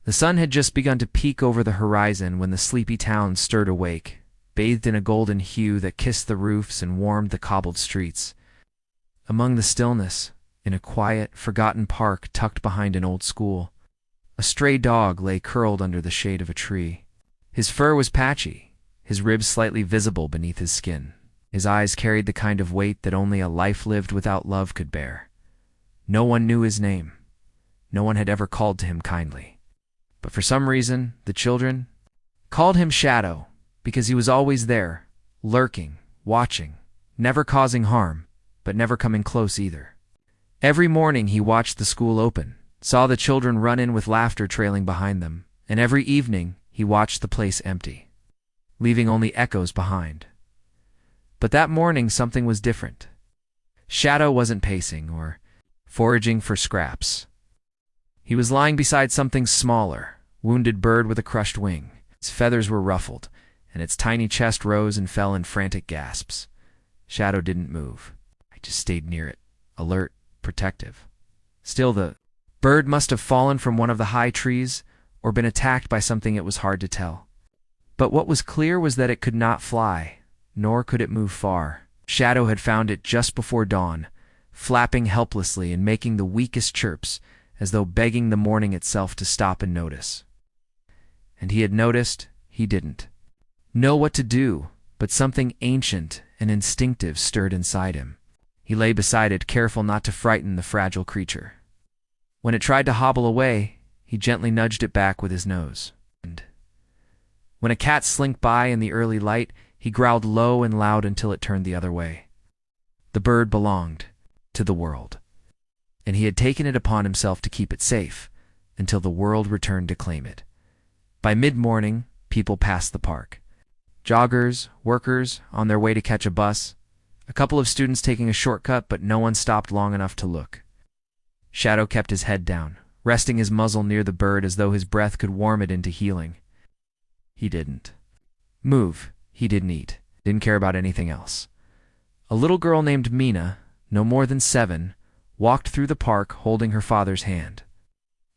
The sun had just begun to peek over the horizon when the sleepy town stirred awake, bathed in a golden hue that kissed the roofs and warmed the cobbled streets. Among the stillness, in a quiet, forgotten park tucked behind an old school, a stray dog lay curled under the shade of a tree. His fur was patchy, his ribs slightly visible beneath his skin. His eyes carried the kind of weight that only a life lived without love could bear. No one knew his name. No one had ever called to him kindly. But for some reason, the children called him Shadow, because he was always there, lurking, watching, never causing harm, but never coming close either. Every morning he watched the school open, saw the children run in with laughter trailing behind them, and every evening he watched the place empty, leaving only echoes behind. But that morning something was different. Shadow wasn't pacing or foraging for scraps. He was lying beside something smaller, wounded bird with a crushed wing. Its feathers were ruffled, and its tiny chest rose and fell in frantic gasps. Shadow didn't move. I just stayed near it, alert, protective. Still, the bird must have fallen from one of the high trees or been attacked by something it was hard to tell. But what was clear was that it could not fly, nor could it move far. Shadow had found it just before dawn, flapping helplessly and making the weakest chirps, as though begging the morning itself to stop and notice. And he had noticed, he didn't know what to do, but something ancient and instinctive stirred inside him. He lay beside it, careful not to frighten the fragile creature. When it tried to hobble away, he gently nudged it back with his nose. And when a cat slinked by in the early light, he growled low and loud until it turned the other way. The bird belonged to the world, and he had taken it upon himself to keep it safe until the world returned to claim it. By mid-morning, people passed the park. Joggers, workers, on their way to catch a bus, a couple of students taking a shortcut, but no one stopped long enough to look. Shadow kept his head down, resting his muzzle near the bird as though his breath could warm it into healing. He didn't move. He didn't eat. Didn't care about anything else. A little girl named Mina, no more than 7, walked through the park holding her father's hand.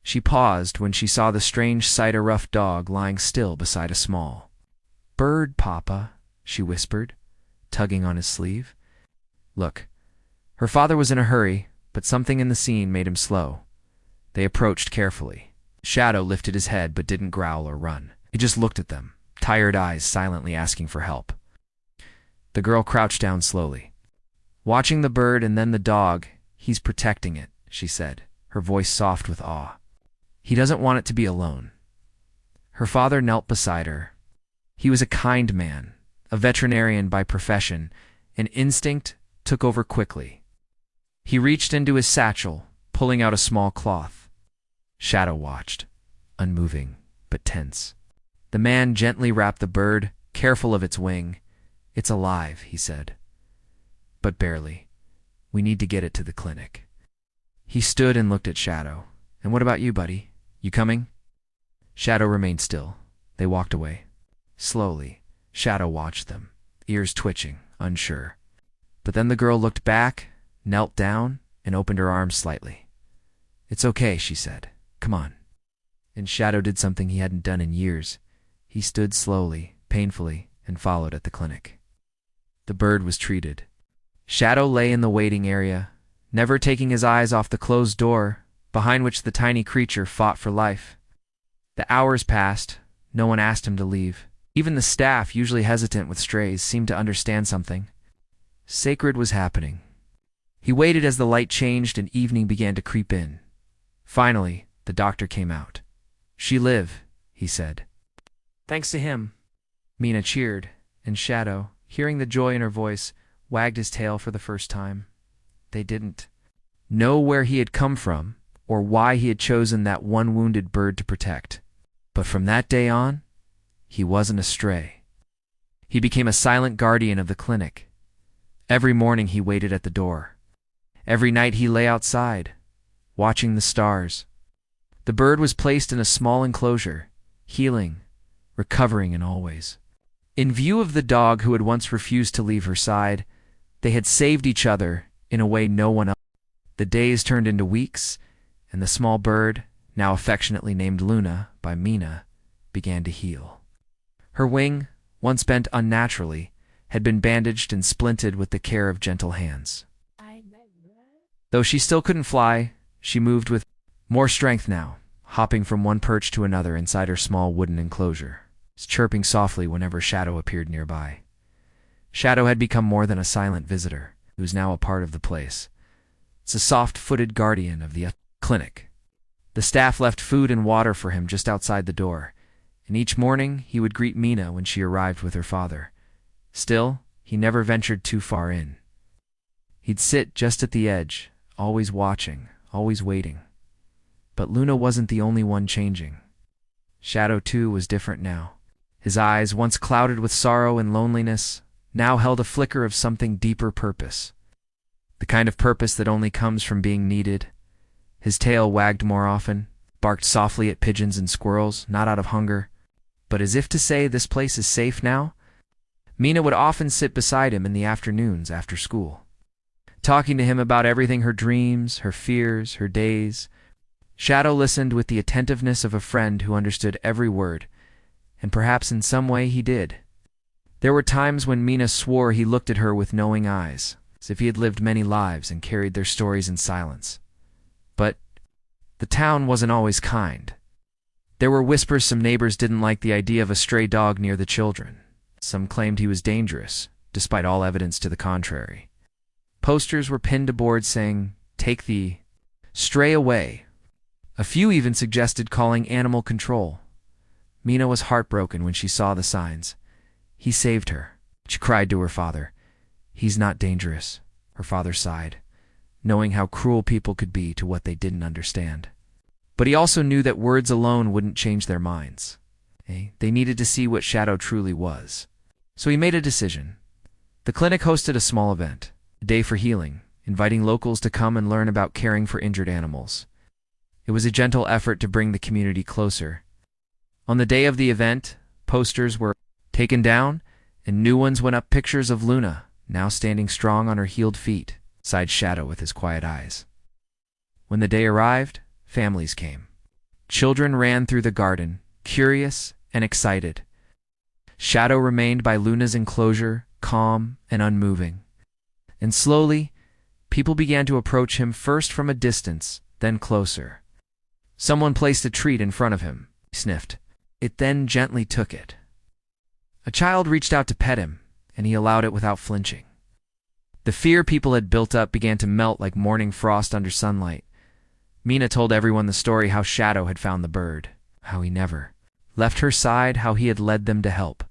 She paused when she saw the strange sight, a rough dog lying still beside a small bird. "Papa," she whispered, tugging on his sleeve. "Look." Her father was in a hurry, but something in the scene made him slow. They approached carefully. Shadow lifted his head but didn't growl or run. He just looked at them, tired eyes silently asking for help. The girl crouched down slowly, watching the bird and then the dog. "He's protecting it," she said, her voice soft with awe. "He doesn't want it to be alone." Her father knelt beside her. He was a kind man, a veterinarian by profession, and instinct took over quickly. He reached into his satchel, pulling out a small cloth. Shadow watched, unmoving but tense. The man gently wrapped the bird, careful of its wing. "It's alive," he said. "But barely. We need to get it to the clinic." He stood and looked at Shadow. "And what about you, buddy? You coming?" Shadow remained still. They walked away. Slowly, Shadow watched them, ears twitching, unsure. But then the girl looked back, knelt down, and opened her arms slightly. "It's okay," she said. "Come on." And Shadow did something he hadn't done in years. He stood slowly, painfully, and followed at the clinic. The bird was treated. Shadow lay in the waiting area, never taking his eyes off the closed door, behind which the tiny creature fought for life. The hours passed. No one asked him to leave. Even the staff, usually hesitant with strays, seemed to understand something. Sacred was happening. He waited as the light changed and evening began to creep in. Finally, the doctor came out. "She live," he said. "Thanks to him." Mina cheered, and Shadow, hearing the joy in her voice, wagged his tail for the first time. They didn't know where he had come from or why he had chosen that one wounded bird to protect. But from that day on, he wasn't a stray. He became a silent guardian of the clinic. Every morning he waited at the door. Every night he lay outside, watching the stars. The bird was placed in a small enclosure, healing, recovering, and always. In view of the dog who had once refused to leave her side, they had saved each other in a way no one else. The days turned into weeks, and the small bird, now affectionately named Luna by Mina, began to heal. Her wing, once bent unnaturally, had been bandaged and splinted with the care of gentle hands. Though she still couldn't fly, she moved with more strength now, hopping from one perch to another inside her small wooden enclosure, chirping softly whenever Shadow appeared nearby. Shadow had become more than a silent visitor, who was now a part of the place. It's a soft-footed guardian of the clinic. The staff left food and water for him just outside the door, and each morning he would greet Mina when she arrived with her father. Still, he never ventured too far in. He'd sit just at the edge, always watching, always waiting. But Luna wasn't the only one changing. Shadow, too, was different now. His eyes, once clouded with sorrow and loneliness, now held a flicker of something deeper purpose. The kind of purpose that only comes from being needed. His tail wagged more often, barked softly at pigeons and squirrels, not out of hunger, but as if to say this place is safe now. Mina would often sit beside him in the afternoons after school, talking to him about everything, her dreams, her fears, her days. Shadow listened with the attentiveness of a friend who understood every word, and perhaps in some way he did. There were times when Mina swore he looked at her with knowing eyes, as if he had lived many lives and carried their stories in silence. But the town wasn't always kind. There were whispers some neighbors didn't like the idea of a stray dog near the children. Some claimed he was dangerous, despite all evidence to the contrary. Posters were pinned to boards saying, "Take the stray away." A few even suggested calling animal control. Mina was heartbroken when she saw the signs. He saved her, she cried to her father. He's not dangerous, her father sighed, knowing how cruel people could be to what they didn't understand. But he also knew that words alone wouldn't change their minds. They needed to see what Shadow truly was. So he made a decision. The clinic hosted a small event, a day for healing, inviting locals to come and learn about caring for injured animals. It was a gentle effort to bring the community closer. On the day of the event, posters were taken down, and new ones went up. Pictures of Luna, now standing strong on her healed feet, sighed Shadow with his quiet eyes. When the day arrived, families came. Children ran through the garden, curious and excited. Shadow remained by Luna's enclosure, calm and unmoving. And slowly, people began to approach him, first from a distance, then closer. Someone placed a treat in front of him. He sniffed. It then gently took it. A child reached out to pet him, and he allowed it without flinching. The fear people had built up began to melt like morning frost under sunlight. Mina told everyone the story, how Shadow had found the bird, how he never left her side, how he had led them to help.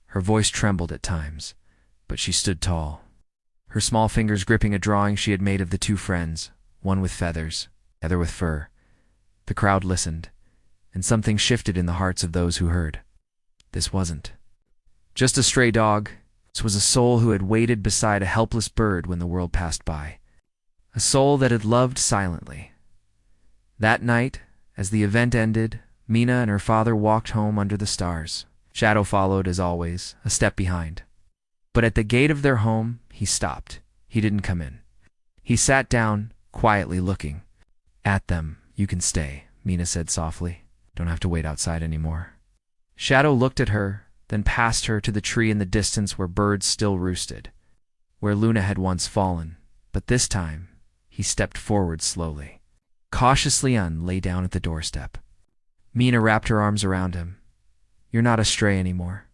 Her voice trembled at times, but she stood tall, her small fingers gripping a drawing she had made of the two friends, one with feathers, the other with fur. The crowd listened, and something shifted in the hearts of those who heard. This wasn't just a stray dog. This was a soul who had waited beside a helpless bird when the world passed by. A soul that had loved silently. That night, as the event ended, Mina and her father walked home under the stars. Shadow followed, as always, a step behind. But at the gate of their home, he stopped. He didn't come in. He sat down, quietly looking at them. "You can stay," Mina said softly. "Don't have to wait outside anymore." Shadow looked at her, then past her to the tree in the distance where birds still roosted, where Luna had once fallen. But this time, he stepped forward slowly, cautiously, and lay down at the doorstep. Mina wrapped her arms around him. "You're not a stray anymore."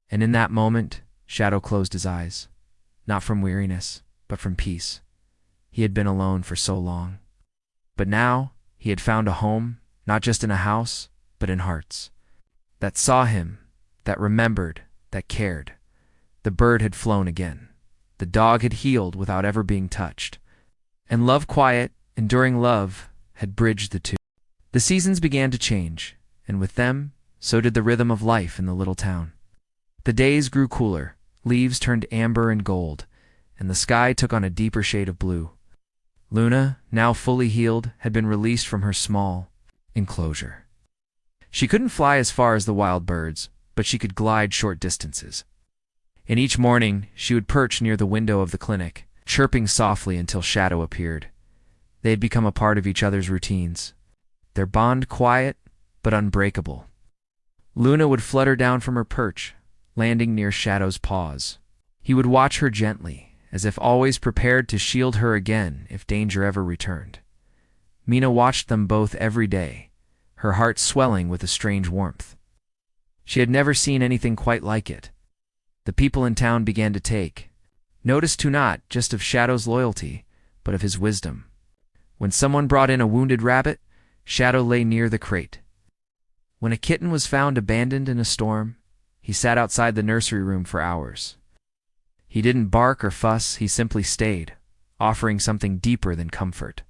And in that moment, Shadow closed his eyes, not from weariness, but from peace. He had been alone for so long. But now, he had found a home, not just in a house, but in hearts that saw him, that remembered, that cared. The bird had flown again. The dog had healed without ever being touched. And love, quiet, enduring love, had bridged the two. The seasons began to change, and with them, so did the rhythm of life in the little town. The days grew cooler, leaves turned amber and gold, and the sky took on a deeper shade of blue. Luna, now fully healed, had been released from her small enclosure. She couldn't fly as far as the wild birds, but she could glide short distances. And each morning, she would perch near the window of the clinic, chirping softly until Shadow appeared. They had become a part of each other's routines. their bond quiet but unbreakable. Luna would flutter down from her perch, landing near Shadow's paws. He would watch her gently, as if always prepared to shield her again if danger ever returned. Mina watched them both every day, her heart swelling with a strange warmth. She had never seen anything quite like it. The people in town began to take notice to not just of Shadow's loyalty, but of his wisdom. When someone brought in a wounded rabbit, Shadow lay near the crate. When a kitten was found abandoned in a storm, he sat outside the nursery room for hours. He didn't bark or fuss, he simply stayed, offering something deeper than comfort.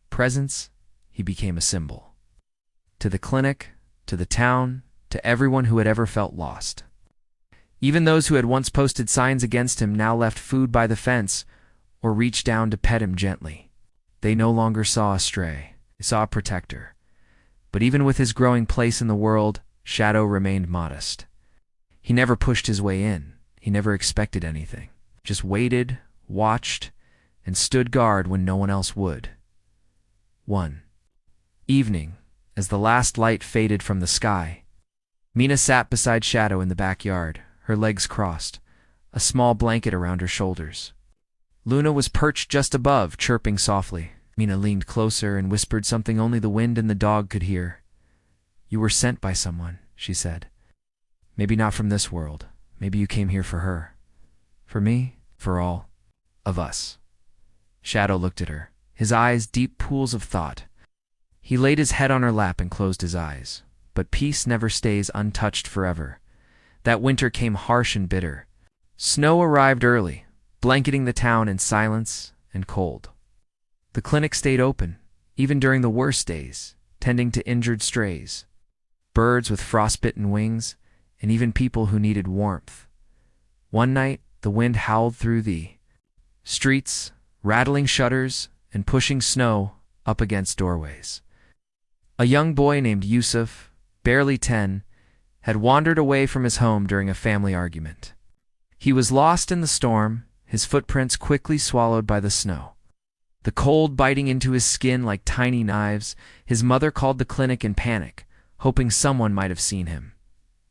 Presence, he became a symbol. To the clinic, to the town, to everyone who had ever felt lost. Even those who had once posted signs against him now left food by the fence or reached down to pet him gently. They no longer saw a stray, they saw a protector. But even with his growing place in the world, Shadow remained modest. He never pushed his way in, he never expected anything. Just waited, watched, and stood guard when no one else would. One evening, as the last light faded from the sky, Mina sat beside Shadow in the backyard, her legs crossed, a small blanket around her shoulders. Luna was perched just above, chirping softly. Mina leaned closer and whispered something only the wind and the dog could hear. "You were sent by someone," she said. "Maybe not from this world. Maybe you came here for her. For me, for all of us." Shadow looked at her, his eyes deep pools of thought. He laid his head on her lap and closed his eyes. But peace never stays untouched forever. That winter came harsh and bitter. Snow arrived early, blanketing the town in silence and cold. The clinic stayed open, even during the worst days, tending to injured strays, birds with frostbitten wings, and even people who needed warmth. One night, the wind howled through the streets, rattling shutters and pushing snow up against doorways. A young boy named Yusuf, barely 10, had wandered away from his home during a family argument. He was lost in the storm, his footprints quickly swallowed by the snow. The cold biting into his skin like tiny knives, his mother called the clinic in panic, hoping someone might have seen him.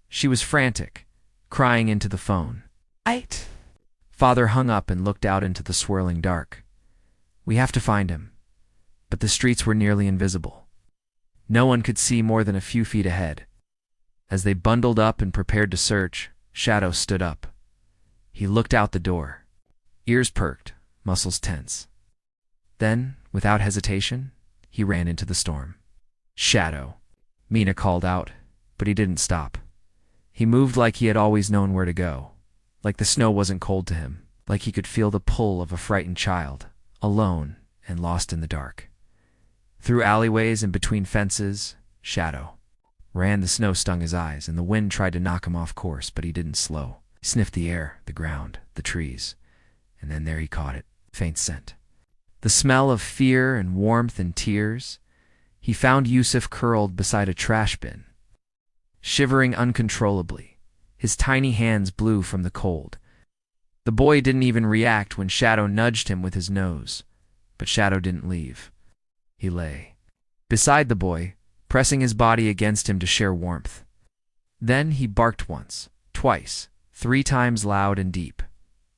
She was frantic, crying into the phone. "Right." Father hung up and looked out into the swirling dark. "We have to find him." But the streets were nearly invisible. No one could see more than a few feet ahead. As they bundled up and prepared to search, Shadow stood up. He looked out the door, ears perked, muscles tense. Then, without hesitation, he ran into the storm. "Shadow," Mina called out, but he didn't stop. He moved like he had always known where to go, like the snow wasn't cold to him, like he could feel the pull of a frightened child, alone and lost in the dark. Through alleyways and between fences, Shadow ran. The snow stung his eyes, and the wind tried to knock him off course, but he didn't slow. He sniffed the air, the ground, the trees, and then there he caught it, faint scent. The smell of fear and warmth and tears. He found Yusuf curled beside a trash bin, shivering uncontrollably, his tiny hands blue from the cold. The boy didn't even react when Shadow nudged him with his nose, but Shadow didn't leave. He lay beside the boy, pressing his body against him to share warmth. Then he barked once, twice, 3 times loud and deep.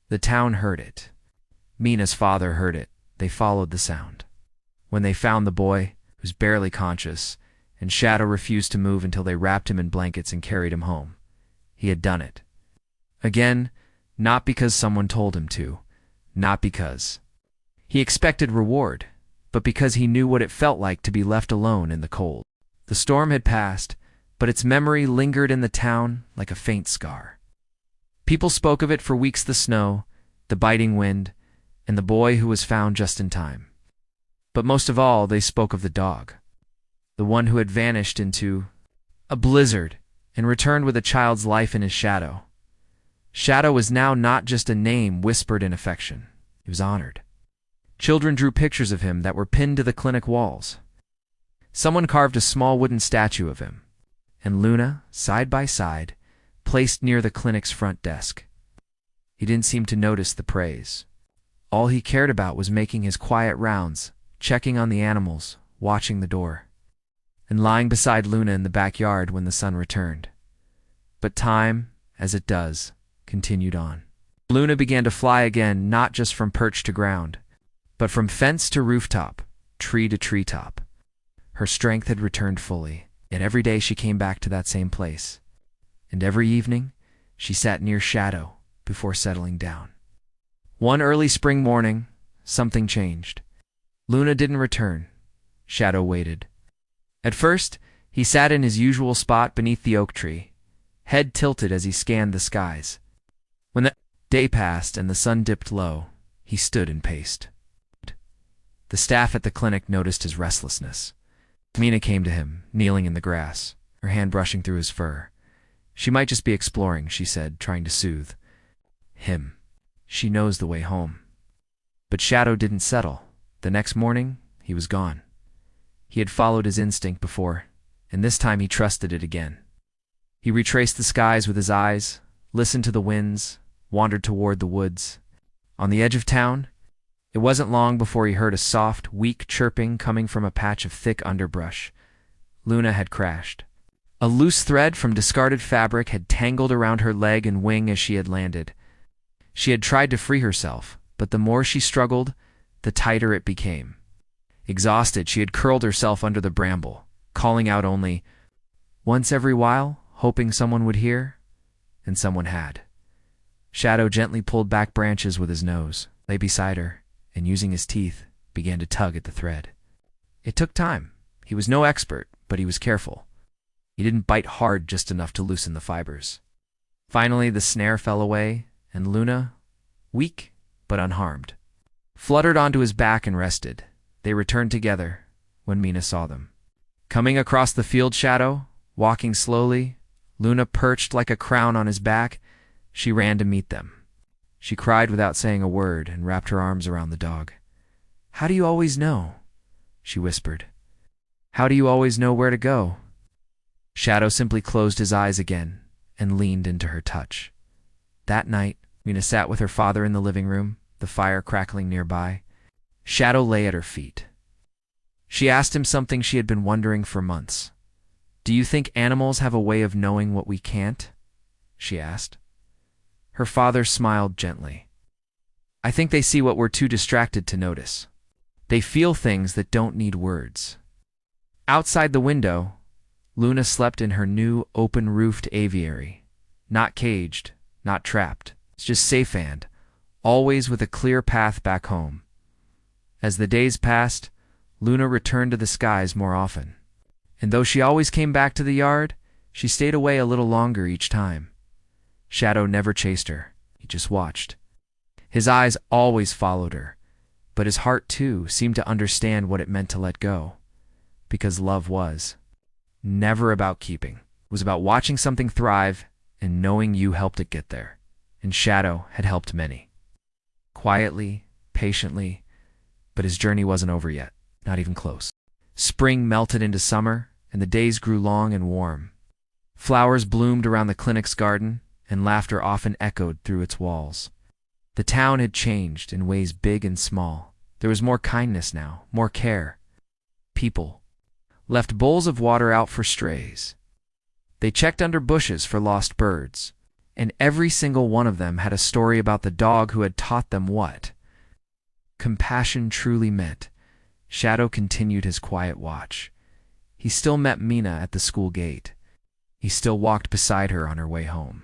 The town heard it. Mina's father heard it. They followed the sound. When they found the boy, he was barely conscious, and Shadow refused to move until they wrapped him in blankets and carried him home. He had done it. Again, not because someone told him to, not because he expected reward, but because he knew what it felt like to be left alone in the cold. The storm had passed, but its memory lingered in the town like a faint scar. People spoke of it for weeks: the snow, the biting wind, and the boy who was found just in time. But most of all, they spoke of the dog, the one who had vanished into a blizzard and returned with a child's life in his shadow. Shadow was now not just a name whispered in affection. He was honored. Children drew pictures of him that were pinned to the clinic walls. Someone carved a small wooden statue of him, and Luna, side by side, placed near the clinic's front desk. He didn't seem to notice the praise. All he cared about was making his quiet rounds, checking on the animals, watching the door. and lying beside Luna in the backyard when the sun returned. But time, as it does, continued on. Luna began to fly again, not just from perch to ground, but from fence to rooftop, tree to treetop. Her strength had returned fully, yet every day she came back to that same place. And every evening, she sat near Shadow before settling down. One early spring morning, something changed. Luna didn't return. Shadow waited. At first, he sat in his usual spot beneath the oak tree, head tilted as he scanned the skies. When the day passed and the sun dipped low, he stood and paced. The staff at the clinic noticed his restlessness. Mina came to him, kneeling in the grass, her hand brushing through his fur. She might just be exploring, she said, trying to soothe him. She knows the way home. But Shadow didn't settle. The next morning, he was gone. He had followed his instinct before, and this time he trusted it again. He retraced the skies with his eyes, listened to the winds, wandered toward the woods. On the edge of town, it wasn't long before he heard a soft, weak chirping coming from a patch of thick underbrush. Luna had crashed. A loose thread from discarded fabric had tangled around her leg and wing as she had landed. She had tried to free herself, but the more she struggled, the tighter it became. Exhausted, she had curled herself under the bramble, calling out only once every while, hoping someone would hear, and someone had. Shadow gently pulled back branches with his nose, lay beside her, and using his teeth, began to tug at the thread. It took time. He was no expert, but he was careful. He didn't bite hard just enough to loosen the fibers. Finally, the snare fell away, and Luna, weak but unharmed, fluttered onto his back and rested. They returned together when Mina saw them. Coming across the field, Shadow, walking slowly, Luna perched like a crown on his back. She ran to meet them. She cried without saying a word and wrapped her arms around the dog. "How do you always know?" she whispered. "How do you always know where to go?" Shadow simply closed his eyes again and leaned into her touch. That night, Mina sat with her father in the living room, the fire crackling nearby. Shadow lay at her feet. She asked him something she had been wondering for months. "Do you think animals have a way of knowing what we can't?" she asked. Her father smiled gently. "I think they see what we're too distracted to notice. They feel things that don't need words." Outside the window, Luna slept in her new open-roofed aviary. Not caged, not trapped, just safe and, always with a clear path back home. As the days passed, Luna returned to the skies more often. And though she always came back to the yard, she stayed away a little longer each time. Shadow never chased her. He just watched. His eyes always followed her, but his heart, too, seemed to understand what it meant to let go. Because love was never about keeping. It was about watching something thrive and knowing you helped it get there. And Shadow had helped many. Quietly, patiently, but his journey wasn't over yet, not even close. Spring melted into summer, and the days grew long and warm. Flowers bloomed around the clinic's garden, and laughter often echoed through its walls. The town had changed in ways big and small. There was more kindness now, more care. People left bowls of water out for strays. They checked under bushes for lost birds, and every single one of them had a story about the dog who had taught them what compassion truly meant. Shadow continued his quiet watch. He still met Mina at the school gate. He still walked beside her on her way home.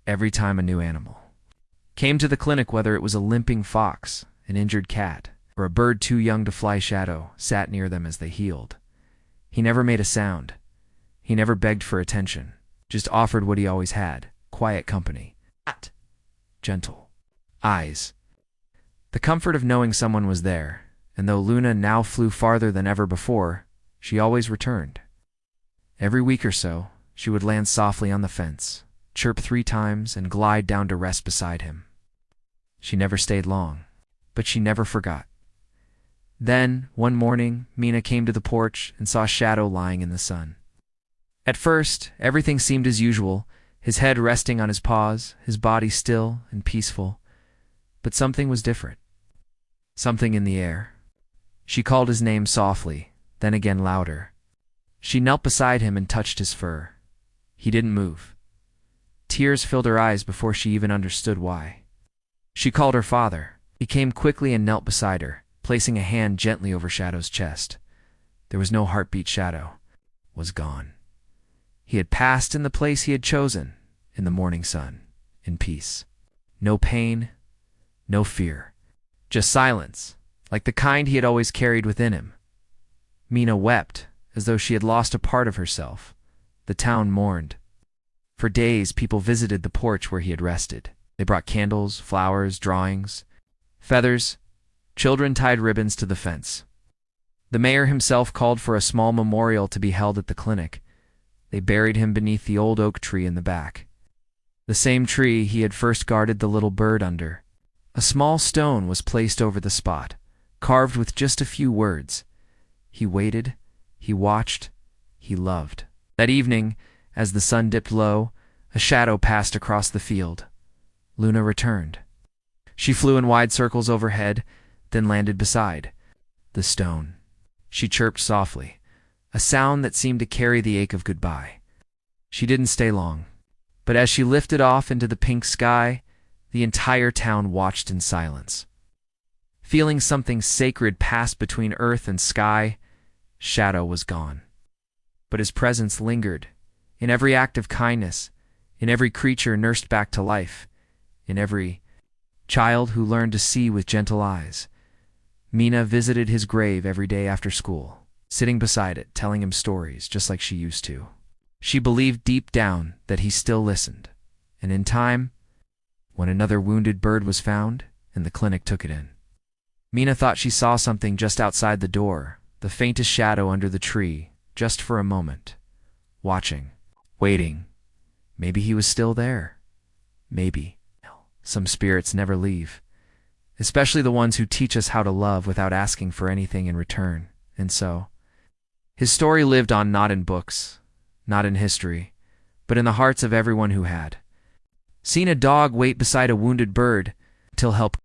Every time a new animal came to the clinic, whether it was a limping fox, an injured cat, or a bird too young to fly, Shadow sat near them as they healed. He never made a sound. He never begged for attention, just offered what he always had, quiet company. Gentle eyes. The comfort of knowing someone was there, and though Luna now flew farther than ever before, she always returned. Every week or so, she would land softly on the fence, chirp 3 times, and glide down to rest beside him. She never stayed long, but she never forgot. Then, one morning, Mina came to the porch and saw Shadow lying in the sun. At first, everything seemed as usual, his head resting on his paws, his body still and peaceful. But something was different. Something in the air. She called his name softly, then again louder. She knelt beside him and touched his fur. He didn't move. Tears filled her eyes before she even understood why. She called her father. He came quickly and knelt beside her, placing a hand gently over Shadow's chest. There was no heartbeat. Shadow was gone. He had passed in the place he had chosen, in the morning sun, in peace. No pain, no fear, just silence, like the kind he had always carried within him. Mina wept, as though she had lost a part of herself. The town mourned. For days, people visited the porch where he had rested. They brought candles, flowers, drawings, feathers. Children tied ribbons to the fence. The mayor himself called for a small memorial to be held at the clinic. They buried him beneath the old oak tree in the back. The same tree he had first guarded the little bird under. A small stone was placed over the spot, carved with just a few words. He waited, he watched, he loved. That evening, as the sun dipped low, a shadow passed across the field. Luna returned. She flew in wide circles overhead, then landed beside the stone. She chirped softly, a sound that seemed to carry the ache of goodbye. She didn't stay long, but as she lifted off into the pink sky, the entire town watched in silence. Feeling something sacred pass between earth and sky, Shadow was gone. But his presence lingered, in every act of kindness, in every creature nursed back to life, in every child who learned to see with gentle eyes. Mina visited his grave every day after school, sitting beside it, telling him stories just like she used to. She believed deep down that he still listened, and in time, when another wounded bird was found, and the clinic took it in, Mina thought she saw something just outside the door, the faintest shadow under the tree, just for a moment, watching, waiting. Maybe he was still there. Maybe. Some spirits never leave, especially the ones who teach us how to love without asking for anything in return. And so, his story lived on, not in books, not in history, but in the hearts of everyone who had seen a dog wait beside a wounded bird till help